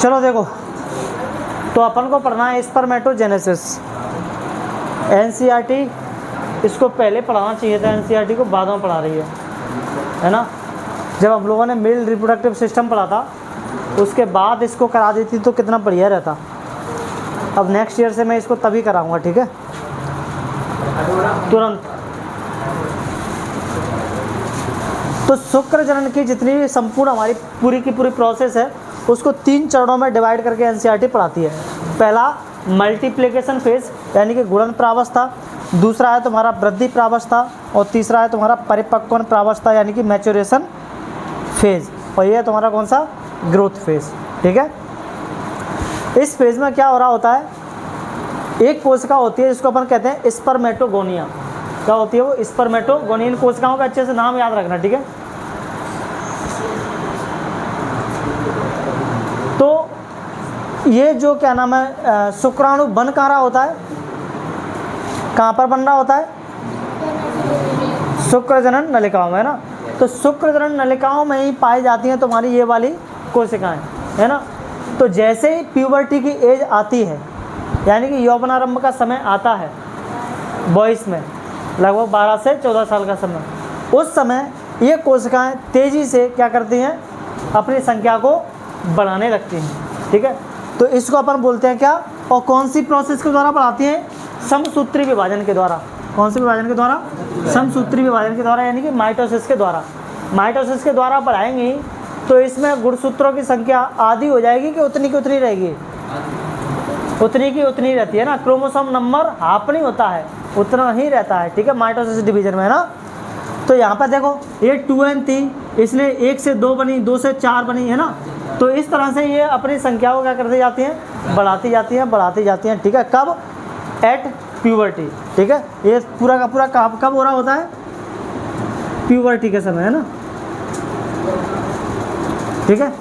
चलो देखो, तो अपन को पढ़ना है स्पर्मेटोजेनेसिस। एनसीईआरटी इसको पहले पढ़ाना चाहिए था, एनसीईआरटी को बाद में पढ़ा रही है ना। जब हम लोगों ने मेल रिप्रोडक्टिव सिस्टम पढ़ा था उसके बाद इसको करा देती तो कितना बढ़िया रहता। अब नेक्स्ट ईयर से मैं इसको तभी कराऊंगा, ठीक है, तुरंत। तो शुक्र जनन की जितनी भी संपूर्ण हमारी पूरी की पूरी प्रोसेस है उसको 3 चरणों में डिवाइड करके एनसीईआरटी पढ़ाती है। पहला मल्टीप्लिकेशन फेज यानी कि गुणन प्रावस्था, दूसरा है तुम्हारा वृद्धि प्रावस्था, और तीसरा है तुम्हारा परिपक्वन प्रावस्था यानी कि मैच्योरेशन फेज, और ये है तुम्हारा कौन सा, ग्रोथ फेज, ठीक है। इस फेज में क्या हो रहा होता है, एक कोशिका होती है जिसको अपन कहते हैं स्पर्मेटोगोनिया। क्या होती है वो, स्पर्मेटोगोनियन कोशिकाओं का अच्छे से नाम याद रखना, ठीक है। तो ये जो क्या नाम है, शुक्राणु बन कहाँ रहा होता है, कहाँ पर बन रहा होता है, शुक्रजनन नलिकाओं में, है ना। तो शुक्रजनन नलिकाओं में ही पाई जाती हैं तुम्हारी ये वाली कोशिकाएं, है ना। तो जैसे ही प्यूबर्टी की एज आती है यानी कि यौवनारंभ का समय आता है बॉयज़ में, लगभग 12 से 14 साल का समय, उस समय ये कोशिकाएं तेज़ी से क्या करती हैं, अपनी संख्या को बढ़ाने लगती हैं, ठीक है। तो इसको अपन बोलते हैं क्या, और कौन सी प्रोसेस के द्वारा बढ़ाती हैं, समसूत्री विभाजन के द्वारा। कौन से विभाजन के द्वारा, समसूत्री विभाजन के द्वारा, यानी कि माइटोसिस के द्वारा। माइटोसिस के द्वारा बढ़ाएंगी तो इसमें गुणसूत्रों की संख्या आधी हो जाएगी कि उतनी की उतनी रहेगी, उतनी की उतनी रहती है ना। क्रोमोसोम नंबर हाफ नहीं होता है, उतना ही रहता है, ठीक है, माइटोसिस डिवीजन में, है ना। तो यहाँ पर देखो ये 2n थी, इसने 1 से 2 बनी, 2 से 4 बनी, है ना। तो इस तरह से ये अपनी संख्या को क्या करती जाती हैं, बढ़ाती जाती हैं, बढ़ाती जाती हैं, ठीक है। कब, एट प्यूबर्टी, ठीक है। ये पूरा का पूरा कब हो रहा होता है, प्यूबर्टी के समय, है ना, ठीक है।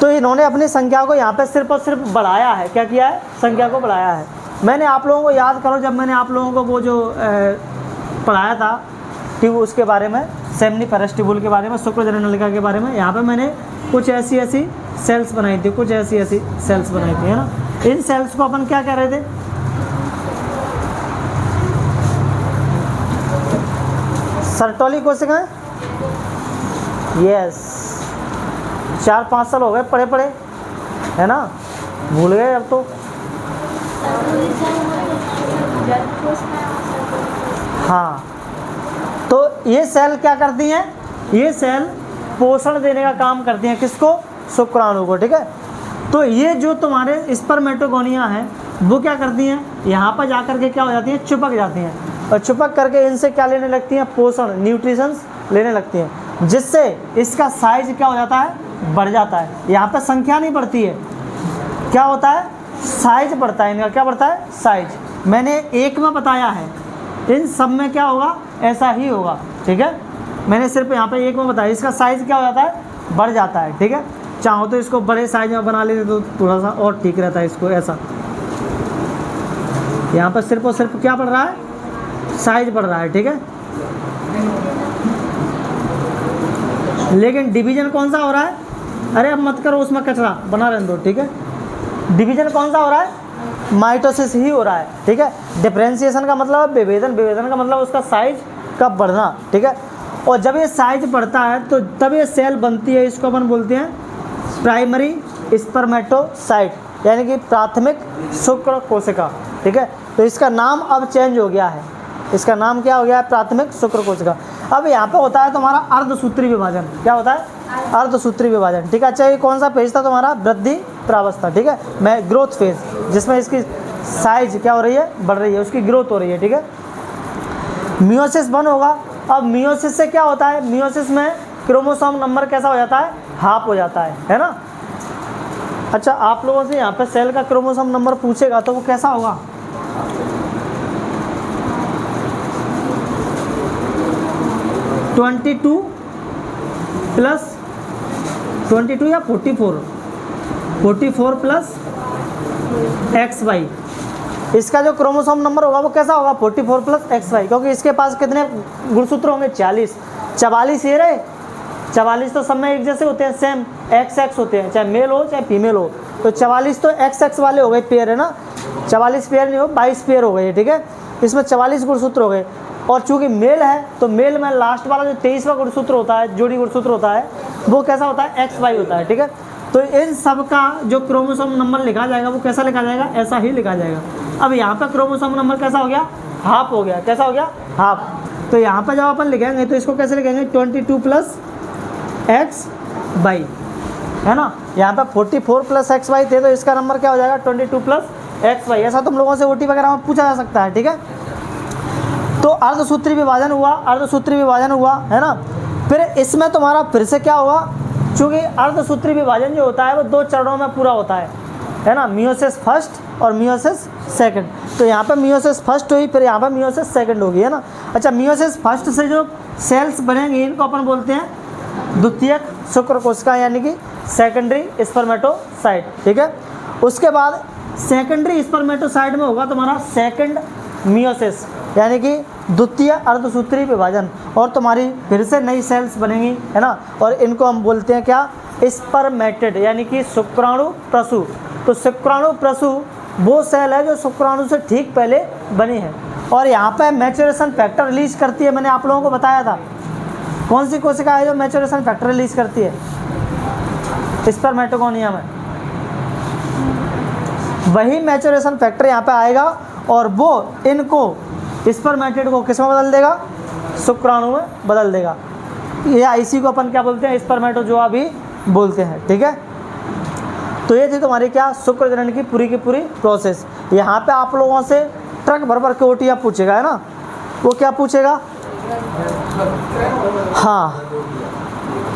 तो इन्होंने अपनी संख्या को यहाँ पे सिर्फ और सिर्फ बढ़ाया है, क्या किया है, संख्या को बढ़ाया है। मैंने आप लोगों को याद करो, जब मैंने आप लोगों को वो जो पढ़ाया था ट्यूब उसके बारे में, सेमनीफेरस ट्यूबुल के बारे में, शुक्रजनन नलिका के बारे में, यहाँ पे मैंने कुछ ऐसी ऐसी सेल्स बनाई थी, कुछ ऐसी ऐसी सेल्स बनाई थी, है ना। इन सेल्स को अपन क्या कह रहे थे, सर्टोली कोशिकाएं। यस, 4-5 साल हो गए पढ़े पढ़े, है ना, भूल गए अब तो। हाँ, तो ये सेल क्या करती हैं, ये सेल पोषण देने का काम करती हैं, किसको, शुक्राणु को, ठीक है। तो ये जो तुम्हारे स्पर्मेटोगोनिया हैं वो क्या करती हैं, यहाँ पर जाकर के क्या हो जाती हैं, चिपक जाती हैं, और चिपक करके इनसे क्या लेने लगती हैं, पोषण, न्यूट्रिशंस लेने लगती हैं, जिससे इसका साइज क्या हो जाता है, बढ़ जाता है। यहाँ पर संख्या नहीं बढ़ती है, क्या होता है, साइज बढ़ता है इनका, क्या बढ़ता है, साइज। मैंने एक में बताया है, इन सब में क्या होगा, ऐसा ही होगा, ठीक है। मैंने सिर्फ यहाँ पे एक में बताया, इसका साइज क्या हो जाता है, बढ़ जाता है, ठीक है। चाहो तो इसको बड़े साइज में बना लेते तो थोड़ा सा और ठीक रहता है, इसको ऐसा। यहाँ पर सिर्फ और सिर्फ क्या बढ़ रहा है, साइज बढ़ रहा है, ठीक है। लेकिन डिवीजन कौन सा हो रहा है, अरे अब मत करो उसमें कचरा, बना रहने दो, ठीक है। डिवीजन कौन सा हो रहा है, माइटोसिस ही हो रहा है, ठीक है। डिफरेंशिएशन का मतलब विभेदन, विभेदन का मतलब उसका साइज का बढ़ना, ठीक है। और जब ये साइज बढ़ता है तो तब ये सेल बनती है, इसको अपन बोलते हैं प्राइमरी स्पर्मेटोसाइट, यानी कि प्राथमिक शुक्र कोशिका, ठीक है। तो इसका नाम अब चेंज हो गया है, इसका नाम क्या हो गया है, प्राथमिक शुक्र कोशिका। अब यहाँ पे होता है तुम्हारा अर्धसूत्री विभाजन, क्या होता है, अर्धसूत्री विभाजन, ठीक है। अच्छा, ये कौन सा फेज था तुम्हारा, वृद्धि प्रावस्था, ठीक है, मैं ग्रोथ फेज, जिसमें इसकी साइज क्या हो रही है, बढ़ रही है, उसकी ग्रोथ हो रही है, ठीक है। मियोसिस 1 होगा। अब मियोसिस से क्या होता है, मियोसिस में क्रोमोसोम नंबर कैसा हो जाता है, हाफ हो जाता है ना। अच्छा, आप लोगों से यहाँ पे सेल का क्रोमोसोम नंबर पूछेगा तो वो कैसा होगा, 22 प्लस 22 या 44 प्लस XY, इसका जो क्रोमोसोम नंबर होगा वो कैसा होगा, 44 प्लस XY, क्योंकि इसके पास कितने गुणसूत्र होंगे, 44 ये रहे, 44 तो सब में एक जैसे होते हैं, सेम एक्स एक्स होते हैं, चाहे मेल हो चाहे फीमेल हो। तो 44 तो एक्स एक्स वाले हो गए, पेयर है ना, 44 पेयर नहीं हो 22 पेयर हो गए, ठीक है। इसमें 44 गुणसूत्र हो गए। और चूंकि मेल है तो मेल में लास्ट वाला जो 23वां गुणसूत्र होता है, जोड़ी गुणसूत्र होता है, वो कैसा होता है, एक्स वाई होता है, ठीक है। तो इन सब का जो क्रोमोसोम नंबर लिखा जाएगा वो कैसा लिखा जाएगा, ऐसा ही लिखा जाएगा। अब यहाँ पर क्रोमोसोम नंबर कैसा हो गया, हाफ हो गया, कैसा हो गया, हाफ। तो यहाँ पर जब अपन लिखेंगे तो इसको कैसे लिखेंगे, 22 प्लस एक्स वाई, है ना। यहाँ पर 44 प्लस एक्स वाई थे तो इसका नंबर क्या हो जाएगा, 22 प्लस एक्स वाई। ऐसा तुम लोगों से ओटी वगैरह में पूछा जा सकता है, ठीक है। तो अर्धसूत्री विभाजन हुआ, अर्धसूत्री विभाजन हुआ, है ना। फिर इसमें तुम्हारा फिर से क्या हुआ, चूँकि अर्धसूत्री विभाजन जो होता है वो 2 चरणों में पूरा होता है ना, मियोसिस फर्स्ट और मियोसिस सेकंड। तो यहाँ पे मियोसिस फर्स्ट हुई, फिर यहाँ पे मियोसिस सेकंड होगी, है ना। अच्छा, मियोसिस फर्स्ट से जो सेल्स बनेंगे इनको अपन बोलते हैं द्वितीयक शुक्र कोशिका, यानी कि सेकेंडरी स्पर्मेटोसाइट, ठीक है। उसके बाद सेकेंडरी स्पर्मेटोसाइट में होगा तुम्हारा सेकंड मियोसिस, यानी कि द्वितीय अर्धसूत्री विभाजन, और तुम्हारी फिर से नई सेल्स बनेंगी, है ना। और इनको हम बोलते हैं क्या, स्पर्मेटेड, यानी कि शुक्राणु प्रसू। तो शुक्राणु प्रसू वो सेल है जो शुक्राणु से ठीक पहले बनी है। और यहाँ पे मैच्योरेशन फैक्टर रिलीज करती है, मैंने आप लोगों को बताया था। कौन सी कोशिका है जो मैच्योरेशन फैक्टर रिलीज करती है, स्पर्मेटोगोनिया में, वही मैच्योरेशन फैक्टर यहाँ पे आएगा और वो इनको स्पर्मेटेड को किस में बदल देगा, शुक्राणु में बदल देगा। या इसी को अपन क्या बोलते हैं, स्पर्मेटोजोआ भी बोलते हैं, ठीक है। तो ये थी तुम्हारी क्या, शुक्र जनन की पूरी प्रोसेस। यहाँ पे आप लोगों से ट्रक भर भर के ओटिया पूछेगा, है ना। वो क्या पूछेगा, हाँ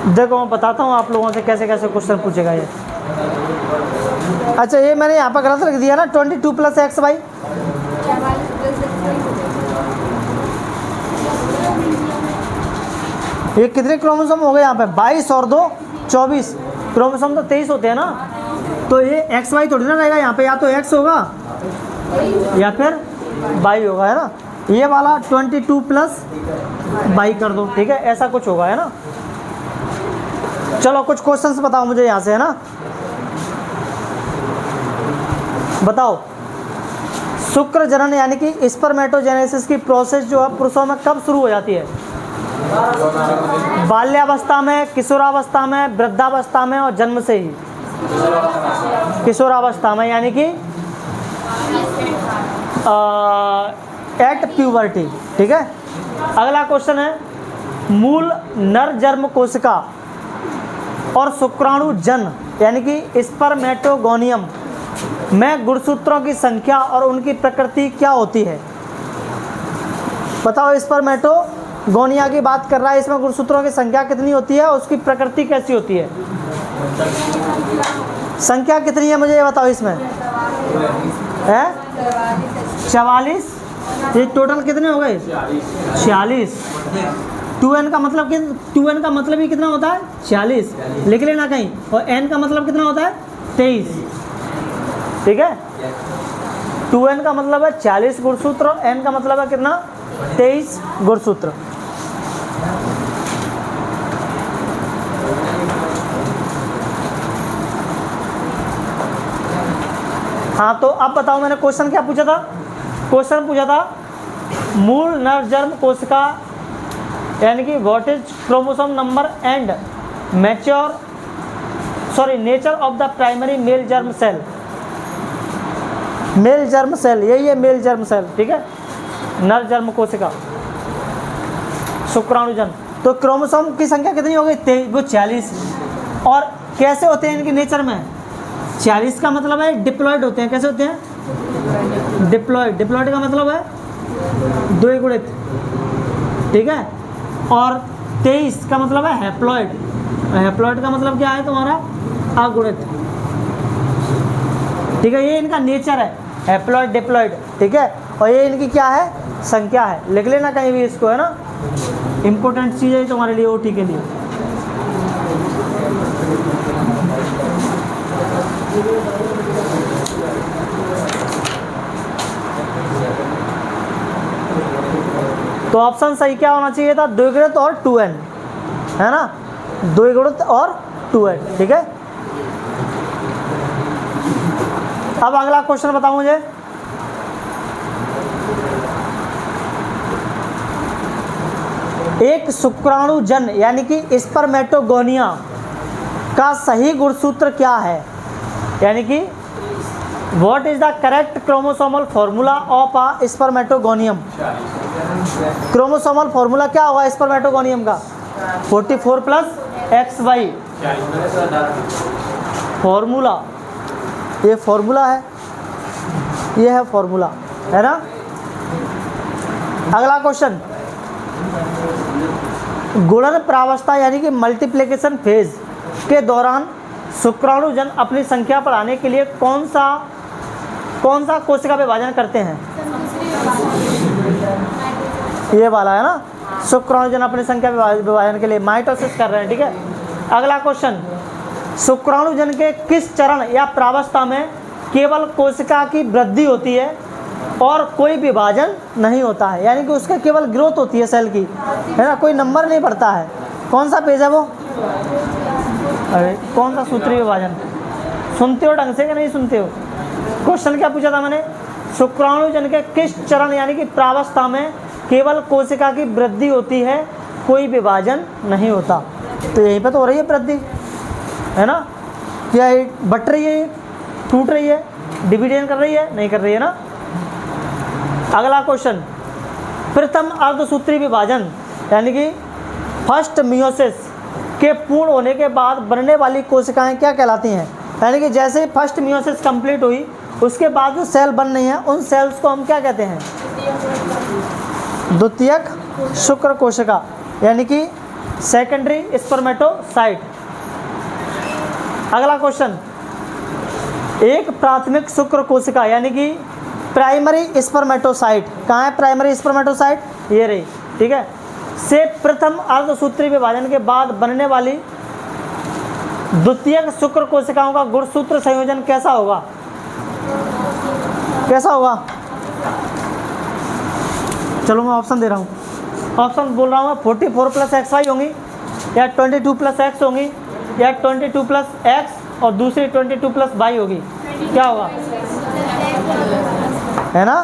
देखो मैं बताता हूँ आप लोगों से कैसे कैसे क्वेश्चन पूछेगा ये। अच्छा, ये मैंने यहाँ पर गलत लिख दिया ना, 22 प्लस एक्स वाई, ये कितने क्रोमोसोम हो गए यहाँ पे, 22 और 2 24 क्रोमोसोम तो 23 होते हैं ना। तो ये एक्स वाई थोड़ी ना रहेगा यहाँ पे, या तो एक्स होगा या फिर वाई होगा, है ना। ये वाला 22 प्लस वाई कर दो, ठीक है, ऐसा कुछ होगा, है ना। चलो कुछ क्वेश्चंस बताओ मुझे यहाँ से, है ना। बताओ, शुक्र जनन यानी कि स्पर्मेटोजेनेसिस की प्रोसेस जो है पुरुषों में कब शुरू हो जाती है, बाल्यावस्था में, किशोरावस्था में, वृद्धावस्था में, और जन्म से ही किशोरावस्था में, यानी कि एट प्यूबर्टी, ठीक है। अगला क्वेश्चन है, मूल नर जन्म कोशिका और शुक्राणु जन यानी कि स्पर्मेटोगोनियम में गुणसूत्रों की संख्या और उनकी प्रकृति क्या होती है। बताओ, स्पर्मेटोगोनिया की बात कर रहा है, इसमें गुणसूत्रों की संख्या कितनी होती है और उसकी प्रकृति कैसी होती है। संख्या कितनी है मुझे ये बताओ, इसमें है 44, ये टोटल कितने हो गए 46। 2n का मतलब 2n का मतलब ही कितना होता है 46, लिख लेना कहीं। और n का मतलब कितना होता है 23, ठीक है। 2n का मतलब है 40 गुणसूत्र और n का मतलब है कितना 23 गुणसूत्र। हाँ, तो अब बताओ मैंने क्वेश्चन क्या पूछा था, क्वेश्चन पूछा था मूल नरजन्म कोशिका यानी कि what is chromosome number and nature of the primary male germ cell. Male germ cell यही है, मेल जर्म सेल, ठीक है। नर जन्म कोशिका शुक्राणुजन। तो क्रोमोसोम की संख्या कितनी हो गई वो 46। और कैसे होते हैं इनके नेचर में, 40 का मतलब है डिप्लॉयड होते हैं। कैसे होते हैं डिप्लॉयड, डिप्लॉयड का मतलब है द्विगुणित, ठीक है। और 23 का मतलब है हैप्लॉयड, हैप्लॉयड का मतलब क्या है तुम्हारा अगुणित, ठीक है। ये इनका नेचर है हैप्लॉयड डिप्लॉयड, ठीक है। और ये इनकी क्या है संख्या है, लिख लेना कहीं भी इसको, है ना। इंपॉर्टेंट चीज़ है तुम्हारे लिए ओटी के लिए। तो ऑप्शन सही क्या होना चाहिए था, द्विगुणित और 2n, है ना। 2 गुणित और 2h, ठीक है। अब अगला क्वेश्चन बताओ मुझे। एक शुक्राणु जन यानी कि स्पर्मेटोगोनिया का सही गुणसूत्र क्या है, यानी कि what is the correct chromosomal formula of a spermatogonium. Chromosomal formula क्या होगा स्पर्मेटोगोनियम का? 44 प्लस XY फॉर्मूला, ये फॉर्मूला है, ये है फॉर्मूला, है ना। अगला क्वेश्चन, गुणन प्रावस्था यानी कि मल्टीप्लिकेशन फेज के दौरान शुक्राणुजन अपनी संख्या बढ़ाने के लिए कौन सा कोशिका विभाजन करते हैं? ये वाला है ना, शुक्राणुजन अपनी संख्या विभाजन के लिए माइटोसिस कर रहे हैं, ठीक है। अगला क्वेश्चन, शुक्राणुजन के किस चरण या प्रावस्था में केवल कोशिका की वृद्धि होती है और कोई विभाजन नहीं होता है, यानी कि उसका केवल ग्रोथ होती है सेल की, है ना, कोई नंबर नहीं बढ़ता है। कौन सा पेज है वो? अरे कौन सा सूत्रीय विभाजन? सुनते हो ढंग से कि नहीं सुनते हो? क्वेश्चन क्या पूछा था मैंने? शुक्राणुजन के किस चरण यानी कि प्रावस्था में केवल कोशिका की वृद्धि होती है, कोई विभाजन नहीं होता। तो यहीं पे तो हो रही है वृद्धि, है ना। क्या ये बट रही है, टूट रही है, डिविजन कर रही है? नहीं कर रही है ना। अगला क्वेश्चन, प्रथम अर्धसूत्री विभाजन यानी कि फर्स्ट मियोसिस के पूर्ण होने के बाद बनने वाली कोशिकाएं क्या कहलाती हैं? यानी कि जैसे ही फर्स्ट मियोसिस कंप्लीट हुई उसके बाद जो सेल बन रही हैं उन सेल्स को हम क्या कहते हैं? द्वितीयक शुक्र कोशिका यानी कि सेकेंडरी स्पर्मेटोसाइट। अगला क्वेश्चन, एक प्राथमिक शुक्र कोशिका यानी कि प्राइमरी स्पर्मेटोसाइट, कहाँ है प्राइमरी स्पर्मेटोसाइट? ये रही, ठीक है, से प्रथम अर्धसूत्री विभाजन के बाद बनने वाली द्वितीयक शुक्र कोशिकाओं का गुणसूत्र संयोजन कैसा होगा? कैसा होगा? चलो मैं ऑप्शन दे रहा हूँ, ऑप्शन बोल रहा हूँ। 44 प्लस XY होंगी, या 22 प्लस X होंगी, या 22 प्लस X और दूसरी 22 प्लस Y होगी। क्या होगा? है ना,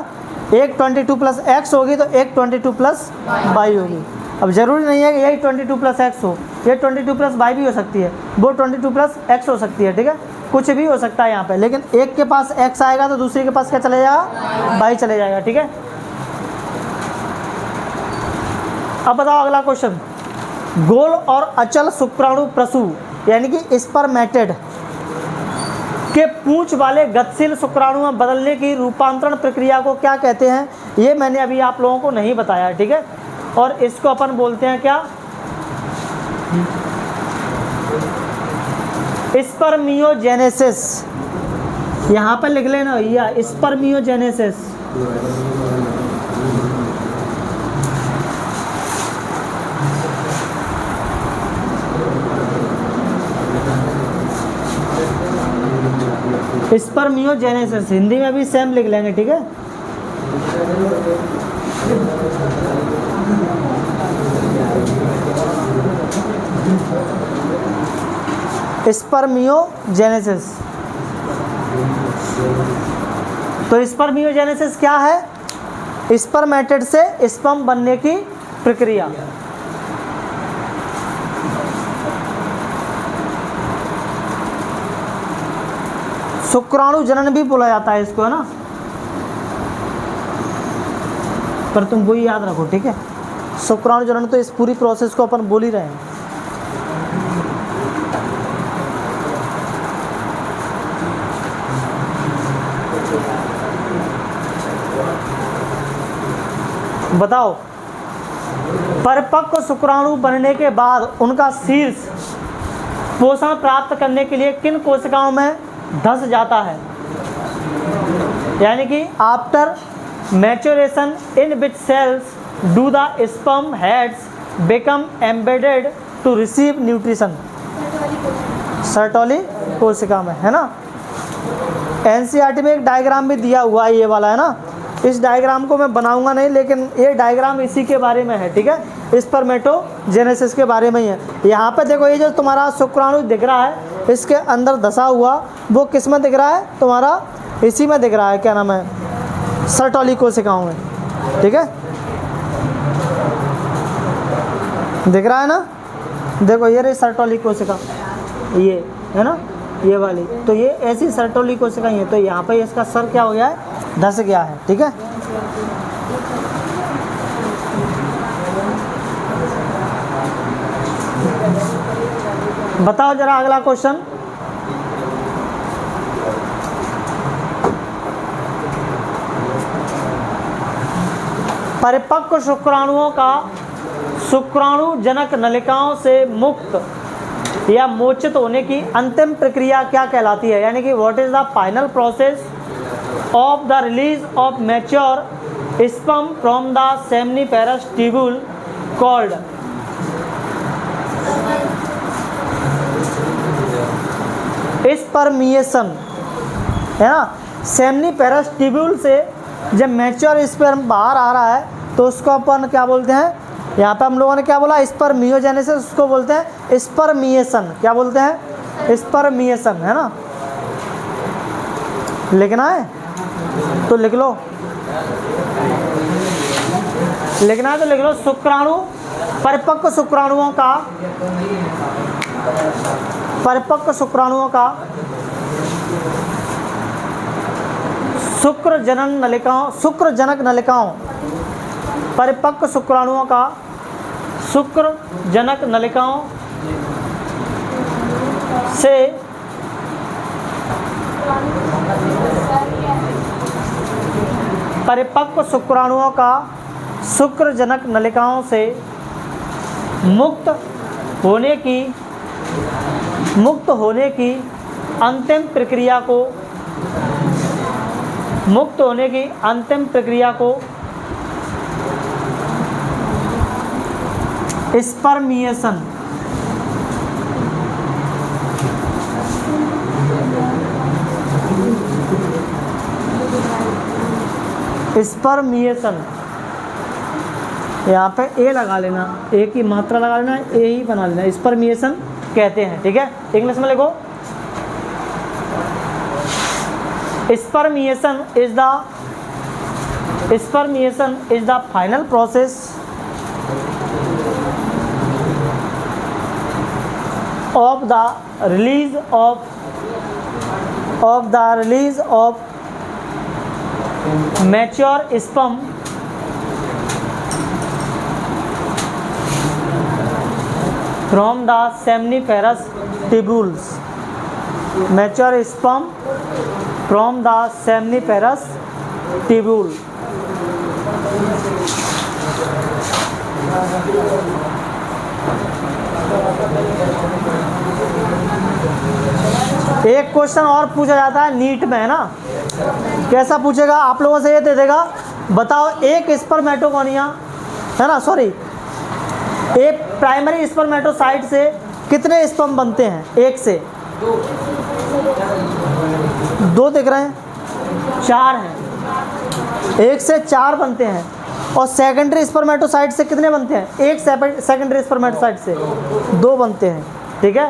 एक 22 प्लस X होगी तो एक 22 प्लस Y होगी। अब जरूरी नहीं है कि यही 22 प्लस X हो, ये 22 प्लस Y भी हो सकती है, वो 22 प्लस X हो सकती है, ठीक है, कुछ भी हो सकता है यहाँ पे। लेकिन एक के पास X आएगा तो दूसरे के पास क्या चले जाएगा? Y चले जाएगा, ठीक है। अब बताओ अगला क्वेश्चन, गोल और अचल शुक्राणु प्रसू यानी कि स्पर्मेटेड के पूंछ वाले गतिशील शुक्राणु में बदलने की रूपांतरण प्रक्रिया को क्या कहते हैं? ये मैंने अभी आप लोगों को नहीं बताया, ठीक है। और इसको अपन बोलते हैं क्या? स्पर्मियोजेनेसिस। यहाँ पर लिख लेना भैया, स्पर्मियोजेनेसिस। स्पर्मियोजेनेसिस हिंदी में भी सेम लिख लेंगे, ठीक है। स्पर्मियोजेनेसिस। तो स्पर्मियोजेनेसिस क्या है? स्पर्मेटेड से स्पर्म बनने की प्रक्रिया। शुक्राणु जनन भी बोला जाता है इसको, है ना, पर तुम वही याद रखो, ठीक है। शुक्राणु जनन तो इस पूरी प्रोसेस को अपन बोल ही रहे हैं। बताओ, परिपक्व शुक्राणु बनने के बाद उनका शीर्ष पोषण प्राप्त करने के लिए किन कोशिकाओं में धंस जाता है? यानी कि after maturation in which cells do the sperm heads become embedded to receive nutrition? Sertoli कोशिका में, है ना। एनसीईआरटी में एक डायग्राम भी दिया हुआ है, ये वाला, है ना। इस डायग्राम को मैं बनाऊंगा नहीं, लेकिन ये डायग्राम इसी के बारे में है, ठीक है। स्पर्मेटोजेनेसिस के बारे में ही है। यहाँ पे देखो ये जो तुम्हारा शुक्राणु दिख रहा है इसके अंदर धसा हुआ, वो किस में दिख रहा है तुम्हारा, इसी में दिख रहा है, क्या नाम है, सर्टोली कोशिकाओं में, ठीक है, दिख रहा है ना। देखो ये रही सर्टोली कोशिका, ये है ना, ये वाली, तो ये ऐसी सर्टोली कोशिकाएं हैं। तो यहाँ पे इसका सर क्या हो गया है, धस गया है, ठीक है। बताओ जरा अगला क्वेश्चन। परिपक्व शुक्राणुओं का शुक्राणु जनक नलिकाओं से मुक्त या मोचित होने की अंतिम प्रक्रिया क्या कहलाती है, यानी कि what is the final process of the release of mature sperm from the seminiferous tubule called. Spermiation, है ना। सेमनीफेरस ट्यूब्यूल से जब मैच्योर स्पर्म बाहर आ रहा है तो उसको अपन क्या बोलते हैं, यहाँ पे हम लोगों ने क्या बोला, स्पर्मियोजेनेसिस, उसको बोलते हैं स्पर्मिएशन। क्या बोलते हैं, स्पर्मिएशन, है ना। लिखना है तो लिख लो, लिखना है तो लिख लो। शुक्राणु, परिपक्व शुक्राणुओं का, परिपक्व शुक्राणुओं का शुक्र जनन नलिकाओं, शुक्र जनक नलिकाओं, परिपक्व शुक्राणुओं का शुक्र जनक नलिकाओं से परिपक्व शुक्राणुओं का शुक्र जनक नलिकाओं से मुक्त होने की अंतिम प्रक्रिया को, मुक्त होने की अंतिम प्रक्रिया को स्पर्मिएशन, स्पर्मिएशन, यहाँ पे ए लगा लेना, ए की मात्रा लगा लेना, ए ही बना लेना, स्पर्मिएशन कहते हैं, ठीक है। इंग्लिश में लिखो, spermiation is the final process of the release of mature sperm from the seminiferous tubules, mature sperm from the seminiferous tubule। एक क्वेश्चन और पूछा जाता है नीट में, है ना। कैसा पूछेगा, आप लोगों से ये दे देगा, बताओ एक स्पर्मेटोगोनिया, है ना, सॉरी, एक प्राइमरी स्पर्मेटोसाइट से कितने स्पर्म बनते हैं, एक से दो दिख रहे हैं, चार हैं, एक से चार बनते हैं। और सेकेंडरी स्पर्मेटोसाइट से कितने बनते हैं, एक सेकेंडरी स्पर्मेटोसाइट से दो बनते हैं, ठीक है।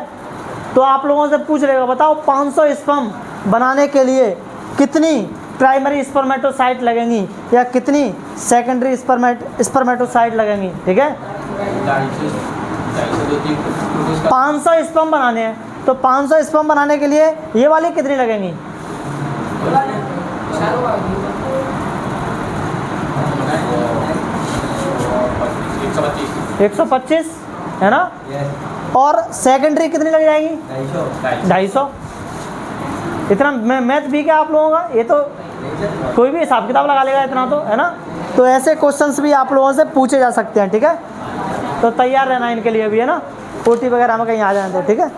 तो आप लोगों से पूछ लेगा, बताओ 500 स्पर्म बनाने के लिए कितनी प्राइमरी स्पर्मेटोसाइट लगेंगी या कितनी सेकेंडरी स्पर्मेटोसाइट लगेंगी, ठीक है। 500 स्पर्म बनाने हैं, तो 500 स्पर्म बनाने के लिए ये वाली कितनी लगेंगी, 125, है ना। और सेकेंडरी कितनी लग जाएगी, 250। इतना मैथ भी क्या आप लोगों का, ये तो कोई भी हिसाब किताब लगा लेगा इतना, तो है ना। तो ऐसे क्वेश्चंस भी आप लोगों से पूछे जा सकते हैं, ठीक है। तो तैयार रहना इनके लिए भी, है ना, ओटी वगैरह में कहीं आ जाए तो, ठीक है।